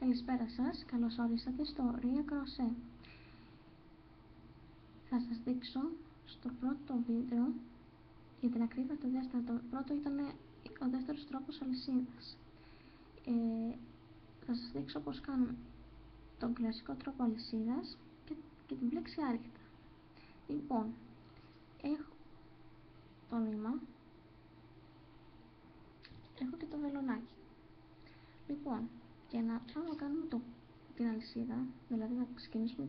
Καλησπέρα σας, καλώς ορίσατε στο Ria Crochet. Θα σας δείξω στο πρώτο βίντεο, για την ακρίβεια το δεύτερο. Το πρώτο ήταν ο δεύτερος τρόπος αλυσίδας. Θα σας δείξω πώς κάνουμε τον κλασικό τρόπο αλυσίδας και την πλέξη άρρηκτα. Λοιπόν, έχω το νήμα, έχω και το βελονάκι. Λοιπόν, για να πάμε να κάνουμε την αλυσίδα, δηλαδή να ξεκινήσουμε,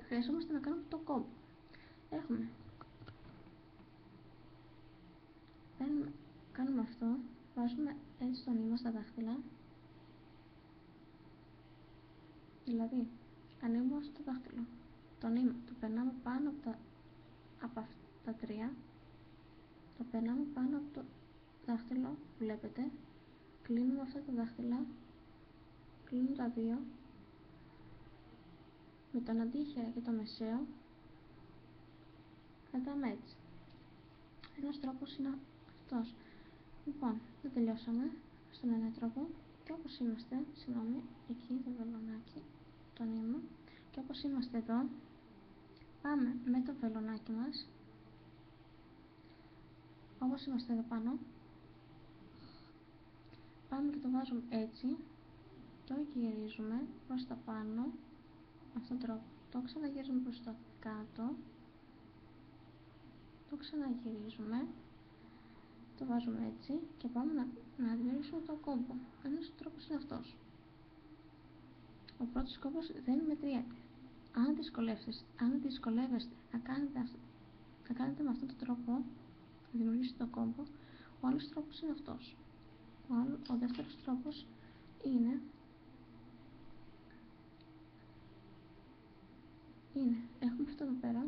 χρειαζόμαστε να κάνουμε το κόμπο. Κάνουμε αυτό, βάζουμε έτσι το νήμα στα δάχτυλα, δηλαδή ανοίγουμε στο δάχτυλο, το νήμα το περνάμε πάνω από αυτά τα τρία, το περνάμε πάνω από το δάχτυλο που βλέπετε, κλείνουμε αυτά τα δάχτυλα, κλείνουμε τα δύο, με τον αντίχειρα και το μεσαίο κρατάμε έτσι. Ένας τρόπος είναι αυτός. Λοιπόν, δεν τελειώσαμε στον ένα τρόπο και όπως είμαστε, εκεί το βελονάκι, το νήμα, και όπως είμαστε εδώ, πάμε με το βελονάκι μας, όπως είμαστε εδώ πάνω, πάμε και το βάζουμε έτσι, το γυρίζουμε προς τα πάνω, με αυτόν τον τρόπο, το ξαναγυρίζουμε προς τα κάτω, το ξαναγυρίζουμε, το βάζουμε έτσι και πάμε να δημιουργήσουμε το κόμπο. Ένας τρόπος είναι αυτός. Ο πρώτος κόμπος δεν μετριέται. Αν δυσκολεύεστε να κάνετε με αυτόν τον τρόπο, να δημιουργήσετε το κόμπο, ο άλλος τρόπος είναι αυτός. Ο δεύτερος τρόπος είναι έχουμε αυτό εδώ πέρα,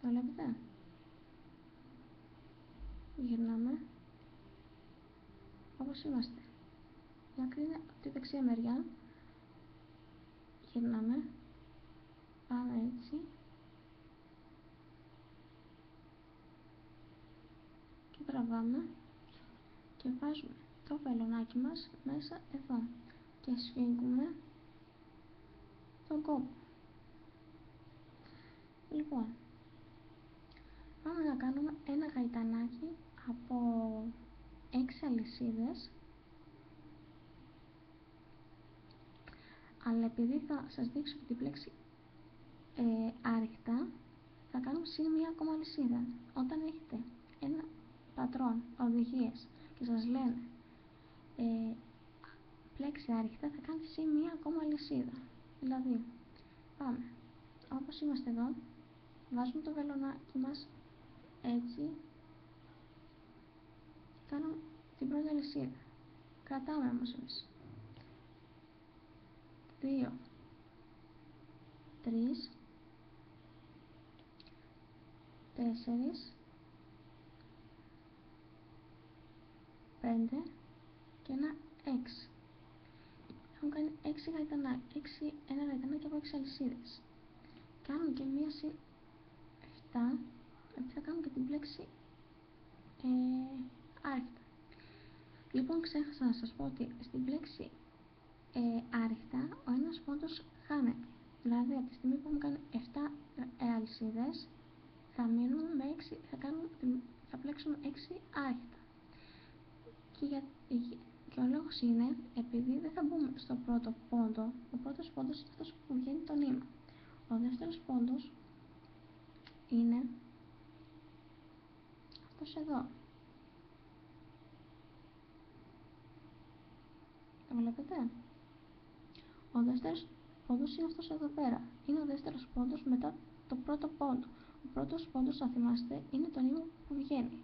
το βλέπετε, γυρνάμε όπως είμαστε, η άκρη είναι από τη δεξιά μεριά, γυρνάμε, πάμε έτσι και τραβάμε και βάζουμε το βελονάκι μας μέσα εδώ και σφίγγουμε τον κόμπο. Λοιπόν, πάμε να κάνουμε ένα γαϊτανάκι από 6 αλυσίδες, αλλά επειδή θα σας δείξω και την πλέξη άρρηκτα, θα κάνουμε συν μία ακόμα αλυσίδα. Όταν έχετε ένα πατρόν, οδηγίες και σας λένε πλέξη άρρηκτα, θα κάνετε συν μία ακόμα αλυσίδα. Δηλαδή, πάμε, όπως είμαστε εδώ, βάζουμε το βελονάκι μας έτσι, κάνουμε την πρώτη αλυσίδα, κρατάμε όμως εμείς 2, 3, 4, 5 και ένα 6. Έχουν κάνει 6 γαϊτανάκια, ένα γαϊτανάκι από 6 αλυσίδες. Κάνουμε και μία συν 7, επειδή θα κάνουμε και την πλέξη άρρηκτα. Λοιπόν, ξέχασα να σας πω ότι στην πλέξη άρρηκτα ο ένας πόντος χάνεται. Δηλαδή από τη στιγμή που έχουμε κάνει 7 αλυσίδες, θα μείνουμε με 6, θα πλέξουμε 6 άρρηκτα. Και ο λόγος είναι επειδή δεν θα μπούμε στο πρώτο πόντο. Ο πρώτος πόντος είναι αυτός που βγαίνει το νήμα. Ο δεύτερος πόντος είναι αυτός εδώ. Το βλέπετε? Ο δεύτερος πόντος είναι αυτός εδώ πέρα. Είναι ο δεύτερος πόντος μετά το πρώτο πόντο. Ο πρώτος πόντος, αν θυμάστε, είναι το νήμα που βγαίνει.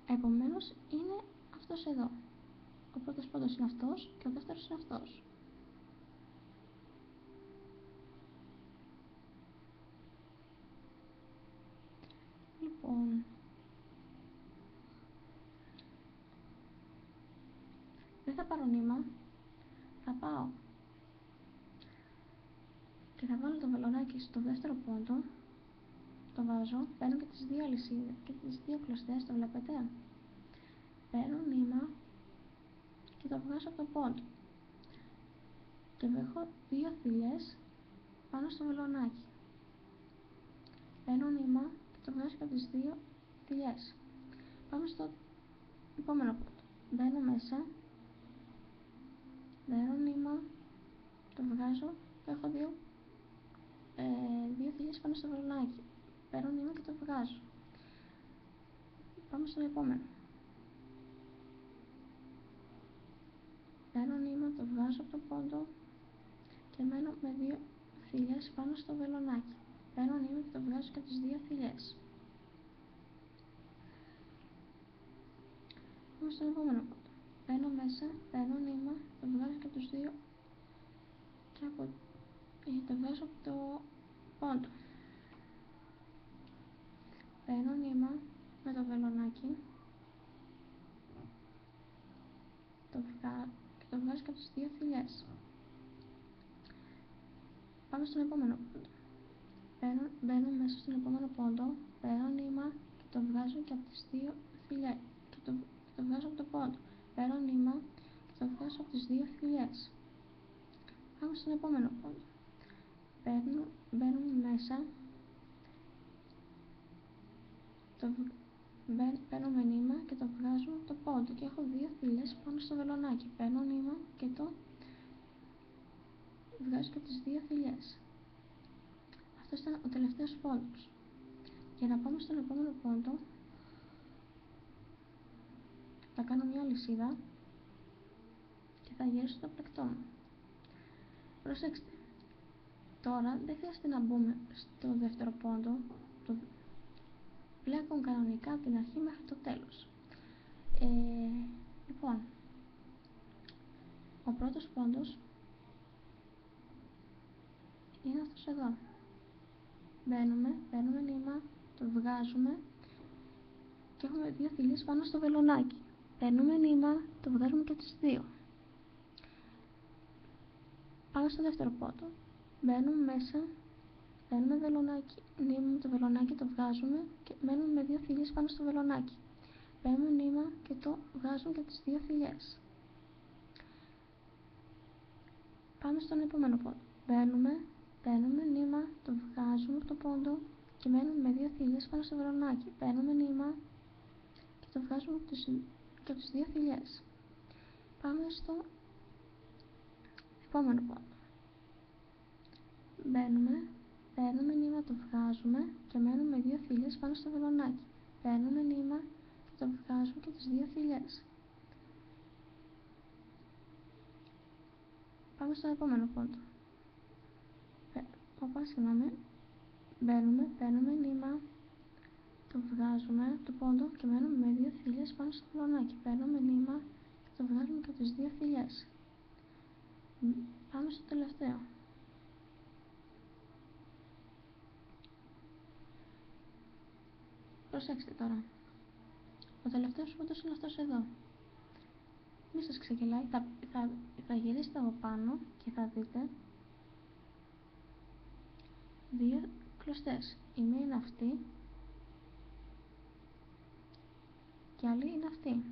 Επομένως είναι αυτός εδώ. Ο πρώτος πόντος είναι αυτός και ο δεύτερος είναι αυτός. Λοιπόν, δεν θα πάρω νήμα, θα πάω και θα βάλω το βελονάκι στο δεύτερο πόντο, το βάζω, παίρνω και τις δύο αλυσίδες και τις δύο κλωστές, το βλέπετε? Παίρνω νήμα και το βγάζω από το πόντο και έχω 2 θηλιές πάνω στο βελονάκι. Παίρνω νήμα και το βγάζω και από τις 2 θηλιές. Πάμε στο επόμενο πόντο. Μπαίνω μέσα, παίρνω νήμα, το βγάζω και έχω 2 θηλιές πάνω στο βελονάκι. Παίρνω νήμα και το βγάζω. Πάμε στο επόμενο. Παίρνω νήμα, το βγάζω από το πόντο και μένω με 2 θηλιές πάνω στο βελονάκι. Παίρνω νήμα και το βγάζω και από τις 2 θηλιές. Πάμε στον επόμενο πόντο. Μπαίνω μέσα, παίρνω νήμα, το βγάζω και από τους 2 και το βγάζω από το πόντο. Παίρνω νήμα με το βελονάκι, και το βγάζω και από τις 2 θηλιές. Πάμε στον επόμενο πόντο. Μπαίνω μέσα στον επόμενο πόντο, παίρνω νήμα και το βγάζω και από τις 2 θηλιές και το βγάζω από το πόντο. Παίρνω νήμα και το βγάζω από τις 2 θηλιές. Πάμε στον επόμενο πόντο. Μπαίνουμε μέσα, παίρνουμε νήμα και το βγάζουμε από το πόντο και έχω 2 θηλιές πάνω στο βελονάκι. Παίρνω νήμα και το βγάζω και από τις 2 θηλιές. Αυτό ήταν ο τελευταίος πόντος. Για να πάμε στον επόμενο πόντο, θα κάνω μια λυσίδα και θα γυρίσω το πλεκτό μου. Προσέξτε, τώρα δεν χρειάζεται να μπούμε στο δεύτερο πόντο, πλέκουμε κανονικά από την αρχή μέχρι το τέλος. Λοιπόν, ο πρώτος πόντος είναι αυτός εδώ. Παίρνουμε νήμα, το βγάζουμε και έχουμε 2 θηλιές πάνω στο βελονάκι. Παίρνουμε νήμα, το βγάζουμε και τις 2. Πάμε στο δεύτερο πόντο. Μπαίνουμε μέσα, παίρνουμε νήμα με το βελονάκι, το βγάζουμε και μένουμε με 2 θηλιές πάνω στο βελονάκι. Παίρνουμε νήμα και το βγάζουμε και τις 2 θηλιές. Πάμε στον επόμενο πόντο. Παίρνουμε νήμα, το βγάζουμε από το πόντο και μένουμε με 2 θηλιές πάνω στο βελονάκι. Παίρνουμε νήμα και το βγάζουμε και από τις 2 θηλιές. Πάμε στο επόμενο πόντο. Παίρνουμε νήμα, το βγάζουμε και μένουμε με 2 θηλιές πάνω στο βελονάκι. Παίρνουμε νήμα και το βγάζουμε και τις 2 θηλιές. Πάμε στο επόμενο πόντο. Παίρνουμε νήμα, το βγάζουμε από το πόντο και μένουμε με 2 θηλιές πάνω στο βελονάκι. Παίρνουμε νήμα και το βγάζουμε και από τις 2 θηλιές. Πάμε στο τελευταίο. Προσέξτε τώρα. Ο τελευταίος πόντος είναι αυτός εδώ. Μη σας ξεγελάει, θα γυρίσετε από πάνω και θα δείτε 2 κλωστές. Η μία είναι αυτή και η άλλη είναι αυτή.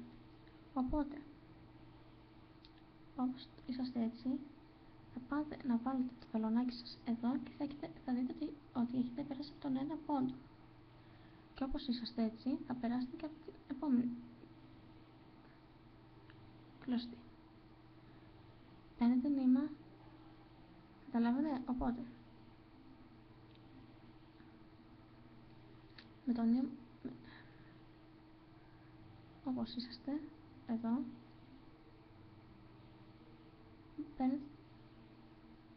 Οπότε, όπως είσαστε έτσι, θα πάτε να βάλετε το βελονάκι σας εδώ και θα δείτε ότι έχετε περάσει από τον ένα πόντο. Και όπως είσαστε έτσι, θα περάσετε και από την επόμενη κλωστή. Παίρνετε νήμα, καταλάβατε, οπότε με το νήμα, όπως είσαστε εδώ, παίρνετε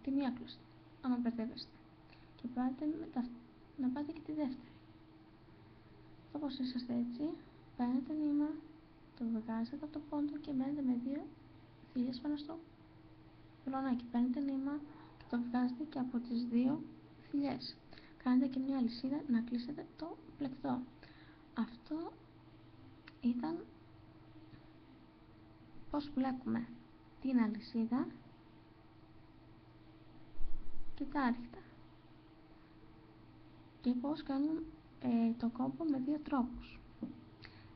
τη μία κλωστή, άμα μπερδεύεστε, και πάτε να πάτε και τη δεύτερη. Όπως είσαστε έτσι, παίρνετε νήμα, το βγάζετε από το πόντο και μένετε με 2 θηλιές πάνω στο βελονάκι. Παίρνετε νήμα και το βγάζετε και από τις 2 θηλιές. Κάνετε και μια λυσίδα να κλείσετε το πλεκτό. Αυτό ήταν πώς πλέκουμε την αλυσίδα και τα άρχιτα και πώς κάνουμε το κόμπο με 2 τρόπους.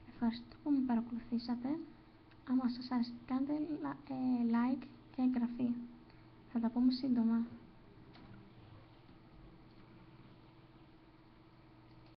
Ευχαριστώ που με παρακολουθήσατε. Άμα σας άρεσε κάντε like και εγγραφή. Θα τα πούμε σύντομα.